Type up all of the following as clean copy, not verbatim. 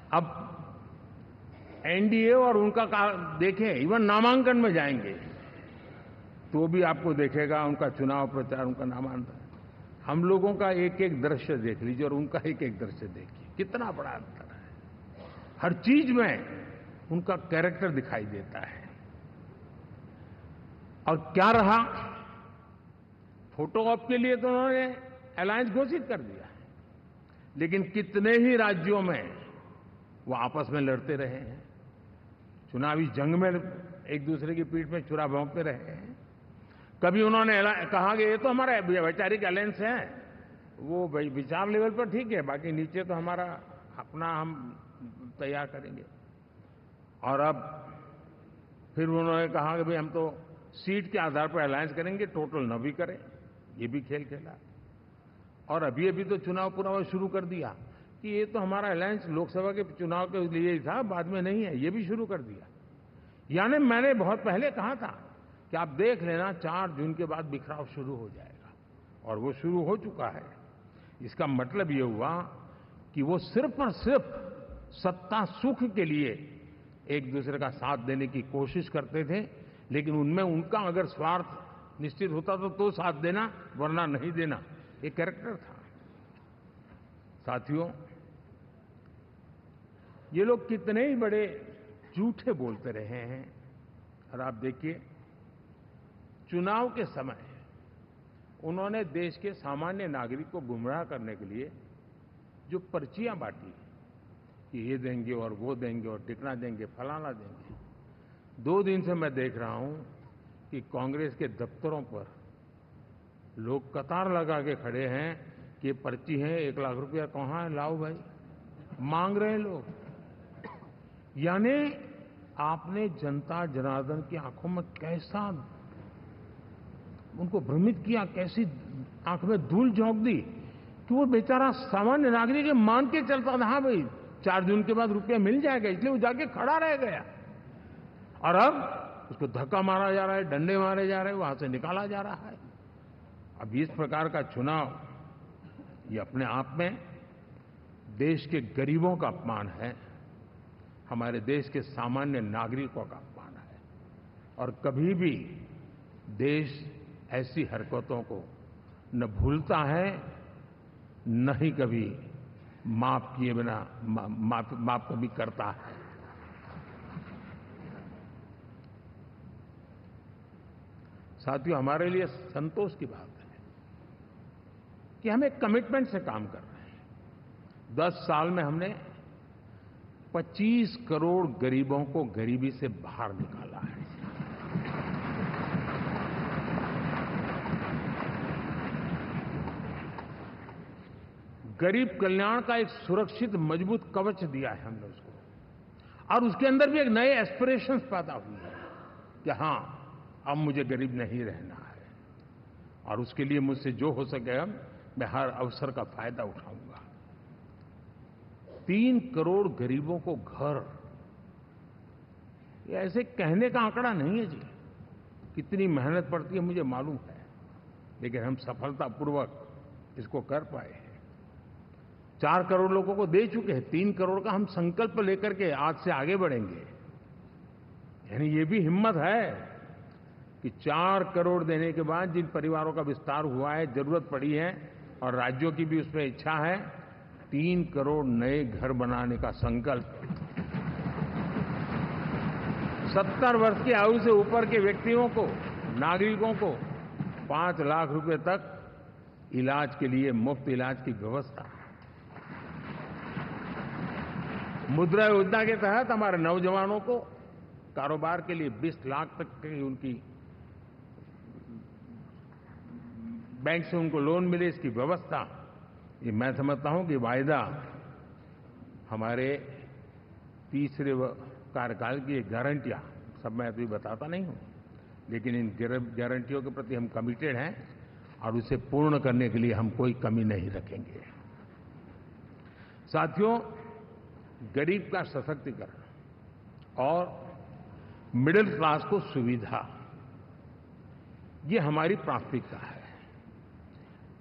अब एनडीए और उनका देखें, इवन नामांकन में जाएंगे तो भी आपको देखेगा उनका चुनाव प्रचार, उनका नामांकन। हम लोगों का एक एक दृश्य देख लीजिए और उनका एक एक दृश्य देखिए, कितना बड़ा अंतर है। हर चीज में उनका कैरेक्टर दिखाई देता है। और क्या रहा, फोटो ऑप के लिए तो उन्होंने अलायंस घोषित कर दिया, लेकिन कितने ही राज्यों में वो आपस में लड़ते रहे हैं, चुनावी जंग में एक दूसरे की पीठ में छुरा भोंकते रहे हैं। कभी उन्होंने कहा कि ये तो हमारा वैचारिक अलायंस है, वो विचार लेवल पर ठीक है, बाकी नीचे तो हमारा अपना हम तैयार करेंगे। और अब फिर उन्होंने कहा कि भाई हम तो सीट के आधार पर अलायंस करेंगे, टोटल न भी करें, ये भी खेल खेला। और अभी अभी तो चुनाव पूरा शुरू कर दिया कि ये तो हमारा अलायंस लोकसभा के चुनाव के लिए ही था, बाद में नहीं है, ये भी शुरू कर दिया। यानी मैंने बहुत पहले कहा था कि आप देख लेना 4 जून के बाद बिखराव शुरू हो जाएगा, और वो शुरू हो चुका है। इसका मतलब ये हुआ कि वो सिर्फ और सिर्फ सत्ता सुख के लिए एक दूसरे का साथ देने की कोशिश करते थे, लेकिन उनमें उनका अगर स्वार्थ निश्चित होता तो साथ देना, वरना नहीं देना, ये कैरेक्टर था। साथियों, ये लोग कितने ही बड़े झूठे बोलते रहे हैं। और आप देखिए, चुनाव के समय उन्होंने देश के सामान्य नागरिक को गुमराह करने के लिए जो पर्चियां बांटी कि ये देंगे और वो देंगे और टिकना देंगे, फलाना देंगे। 2 दिन से मैं देख रहा हूं कि कांग्रेस के दफ्तरों पर लोग कतार लगा के खड़े हैं कि पर्ची है, 1 लाख रुपया कहां है, लाओ भाई, मांग रहे हैं लोग। यानी आपने जनता जनार्दन की आंखों में कैसा उनको भ्रमित किया, कैसी आंख में धूल झोंक दी कि वो बेचारा सामान्य नागरिक मान के चलता था, हाँ भाई 4 जून के बाद रुपया मिल जाएगा, इसलिए वो जाके खड़ा रह गया। और अब उसको धक्का मारा जा रहा है, डंडे मारे जा रहे हैं, वहां से निकाला जा रहा है। अब इस प्रकार का चुनाव, ये अपने आप में देश के गरीबों का अपमान है, हमारे देश के सामान्य नागरिकों का अपमान है। और कभी भी देश ऐसी हरकतों को न भूलता है, न ही कभी माफ किए बिना माफ कभी करता है। साथियों, हमारे लिए संतोष की बात है कि हम एक कमिटमेंट से काम कर रहे हैं। 10 साल में हमने 25 करोड़ गरीबों को गरीबी से बाहर निकाला है। गरीब कल्याण का एक सुरक्षित मजबूत कवच दिया है हमने उसको, और उसके अंदर भी एक नए एस्पिरेशंस पैदा हुए हैं कि हां, अब मुझे गरीब नहीं रहना है, और उसके लिए मुझसे जो हो सके मैं हर अवसर का फायदा उठाऊंगा। 3 करोड़ गरीबों को घर, ये ऐसे कहने का आंकड़ा नहीं है जी, कितनी मेहनत पड़ती है मुझे मालूम है, लेकिन हम सफलतापूर्वक इसको कर पाए हैं। 4 करोड़ लोगों को दे चुके हैं, 3 करोड़ का हम संकल्प लेकर के आज से आगे बढ़ेंगे। यानी ये भी हिम्मत है कि 4 करोड़ देने के बाद जिन परिवारों का विस्तार हुआ है, जरूरत पड़ी है, और राज्यों की भी उसमें इच्छा है, 3 करोड़ नए घर बनाने का संकल्प। 70 वर्ष की आयु से ऊपर के व्यक्तियों को, नागरिकों को 5 लाख रुपए तक इलाज के लिए मुफ्त इलाज की व्यवस्था। मुद्रा योजना के तहत हमारे नौजवानों को कारोबार के लिए 20 लाख तक की उनकी बैंक से उनको लोन मिले, इसकी व्यवस्था। ये मैं समझता हूं कि वायदा हमारे तीसरे कार्यकाल की गारंटियां, सब मैं अभी बताता नहीं हूं, लेकिन इन गारंटियों के प्रति हम कमिटेड हैं और उसे पूर्ण करने के लिए हम कोई कमी नहीं रखेंगे। साथियों, गरीब का सशक्तिकरण और मिडिल क्लास को सुविधा, ये हमारी प्राथमिकता है,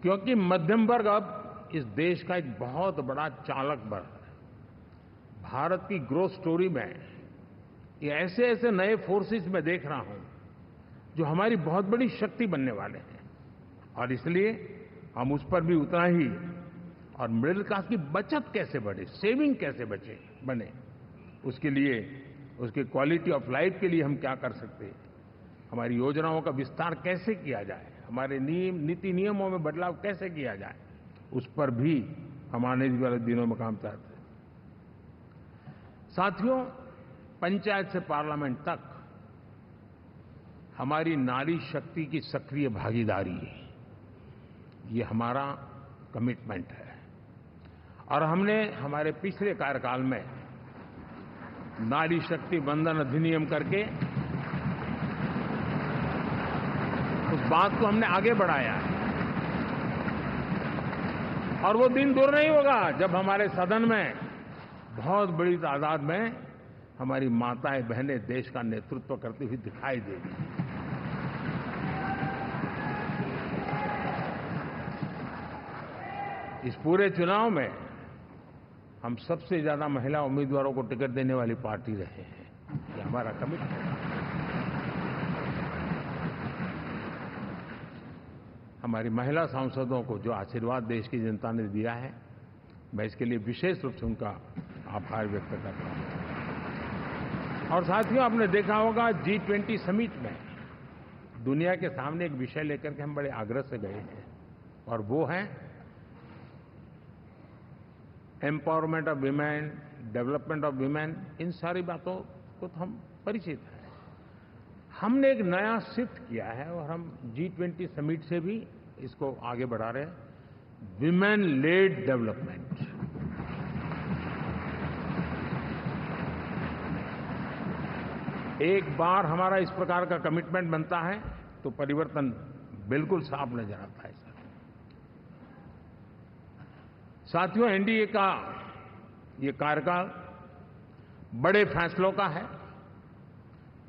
क्योंकि मध्यम वर्ग अब इस देश का एक बहुत बड़ा चालक बल है। भारत की ग्रोथ स्टोरी में ये ऐसे ऐसे नए फोर्सेस मैं देख रहा हूं जो हमारी बहुत बड़ी शक्ति बनने वाले हैं, और इसलिए हम उस पर भी उतना ही, और मिडिल क्लास की बचत कैसे बढ़े, सेविंग कैसे बने, उसके लिए, उसके क्वालिटी ऑफ लाइफ के लिए हम क्या कर सकते हैं, हमारी योजनाओं का विस्तार कैसे किया जाए, हमारे नीति नियमों में बदलाव कैसे किया जाए, उस पर भी हम आने वाले दिनों में काम चाहते हैं। साथियों, पंचायत से पार्लियामेंट तक हमारी नारी शक्ति की सक्रिय भागीदारी, ये हमारा कमिटमेंट है। और हमने हमारे पिछले कार्यकाल में नारी शक्ति वंदन अधिनियम करके उस बात को हमने आगे बढ़ाया है। और वो दिन दूर नहीं होगा जब हमारे सदन में बहुत बड़ी तादाद में हमारी माताएं बहनें देश का नेतृत्व करती हुई दिखाई देगी। इस पूरे चुनाव में हम सबसे ज्यादा महिला उम्मीदवारों को टिकट देने वाली पार्टी रहे हैं, ये हमारा कमिटमेंट है। हमारी महिला सांसदों को जो आशीर्वाद देश की जनता ने दिया है, मैं इसके लिए विशेष रूप से उनका आभार व्यक्त करता हूं। और साथियों, आपने देखा होगा G20 समिट में दुनिया के सामने एक विषय लेकर के हम बड़े आग्रह से गए हैं, और वो है empowerment of women, development of women. इन सारी बातों को तो हम परिचित हैं। हमने एक नया शिफ्ट किया है और हम G20 समिट से भी इसको आगे बढ़ा रहे हैं, विमेन लेड डेवलपमेंट। एक बार हमारा इस प्रकार का कमिटमेंट बनता है तो परिवर्तन बिल्कुल साफ नजर आता है। साथियों, एनडीए का ये कार्यकाल बड़े फैसलों का है,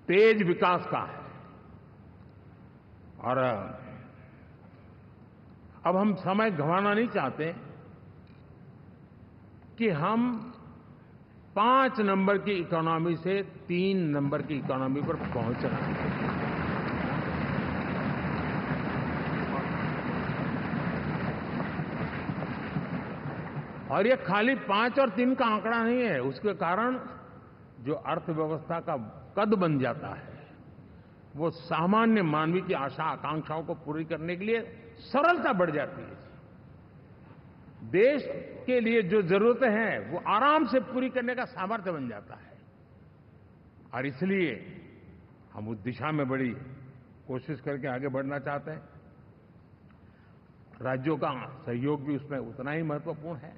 तेज विकास का है, और अब हम समय गंवाना नहीं चाहते कि हम 5 नंबर की इकोनॉमी से 3 नंबर की इकोनॉमी पर पहुंचना है। और ये खाली 5 और 3 का आंकड़ा नहीं है, उसके कारण जो अर्थव्यवस्था का कद बन जाता है, वो सामान्य मानवी की आशा आकांक्षाओं को पूरी करने के लिए सरलता बढ़ जाती है। देश के लिए जो जरूरतें हैं वो आराम से पूरी करने का सामर्थ्य बन जाता है, और इसलिए हम उस दिशा में बड़ी कोशिश करके आगे बढ़ना चाहते हैं। राज्यों का सहयोग भी उसमें उतना ही महत्वपूर्ण है,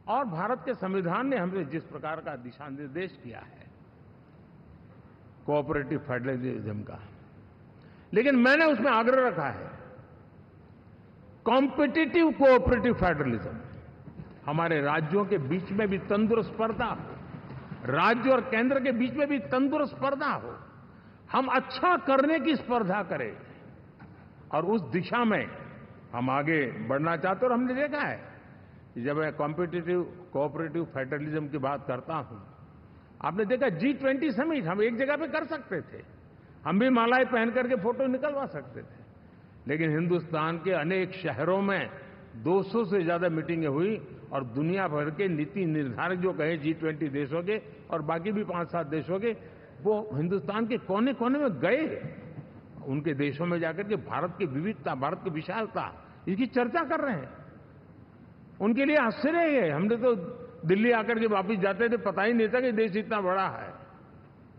और भारत के संविधान ने हमसे जिस प्रकार का दिशा निर्देश किया है कोऑपरेटिव फेडरलिज्म का, लेकिन मैंने उसमें आग्रह रखा है कॉम्पिटिटिव कोऑपरेटिव फेडरलिज्म। हमारे राज्यों के बीच में भी तंदुरुस्त स्पर्धा हो, राज्य और केंद्र के बीच में भी तंदुरुस्त स्पर्धा हो, हम अच्छा करने की स्पर्धा करें, और उस दिशा में हम आगे बढ़ना चाहते हैं। और हमने देखा है कि जब मैं कॉम्पिटिटिव कोऑपरेटिव फेडरलिज्म की बात करता हूं, आपने देखा G20 समिट हम एक जगह पे कर सकते थे, हम भी मालाएं पहन करके फोटो निकलवा सकते थे, लेकिन हिंदुस्तान के अनेक शहरों में 200 से ज्यादा मीटिंगें हुई, और दुनिया भर के नीति निर्धारक जो कहे G20 देशों के और बाकी भी 5-7 देशों के, वो हिंदुस्तान के कोने कोने में गए, उनके देशों में जाकर के भारत की विविधता, भारत की विशालता, इसकी चर्चा कर रहे हैं। उनके लिए आश्चर्य है, हमने तो दिल्ली आकर के वापिस जाते थे, पता ही नहीं था कि देश इतना बड़ा है।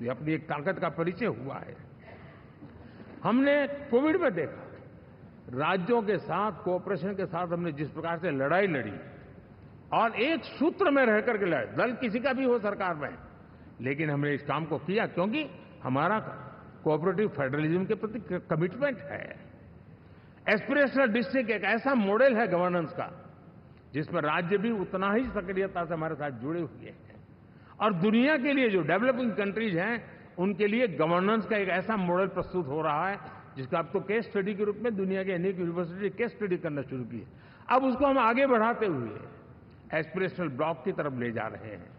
ये अपनी एक ताकत का परिचय हुआ है। हमने कोविड में देखा, राज्यों के साथ कोऑपरेशन के साथ हमने जिस प्रकार से लड़ाई लड़ी, और एक सूत्र में रह करके लड़े, दल किसी का भी हो सरकार में, लेकिन हमने इस काम को किया क्योंकि हमारा कोऑपरेटिव फेडरलिज्म के प्रति कमिटमेंट है। एस्पिरेशनल डिस्ट्रिक्ट एक ऐसा मॉडल है गवर्नेंस का जिसमें राज्य भी उतना ही सक्रियता से हमारे साथ जुड़े हुए हैं, और दुनिया के लिए जो डेवलपिंग कंट्रीज हैं उनके लिए गवर्नेंस का एक ऐसा मॉडल प्रस्तुत हो रहा है जिसका अब तो केस स्टडी के रूप में दुनिया के अनेक यूनिवर्सिटी केस स्टडी करना शुरू की है। अब उसको हम आगे बढ़ाते हुए एस्पिरेशनल ब्लॉक की तरफ ले जा रहे हैं।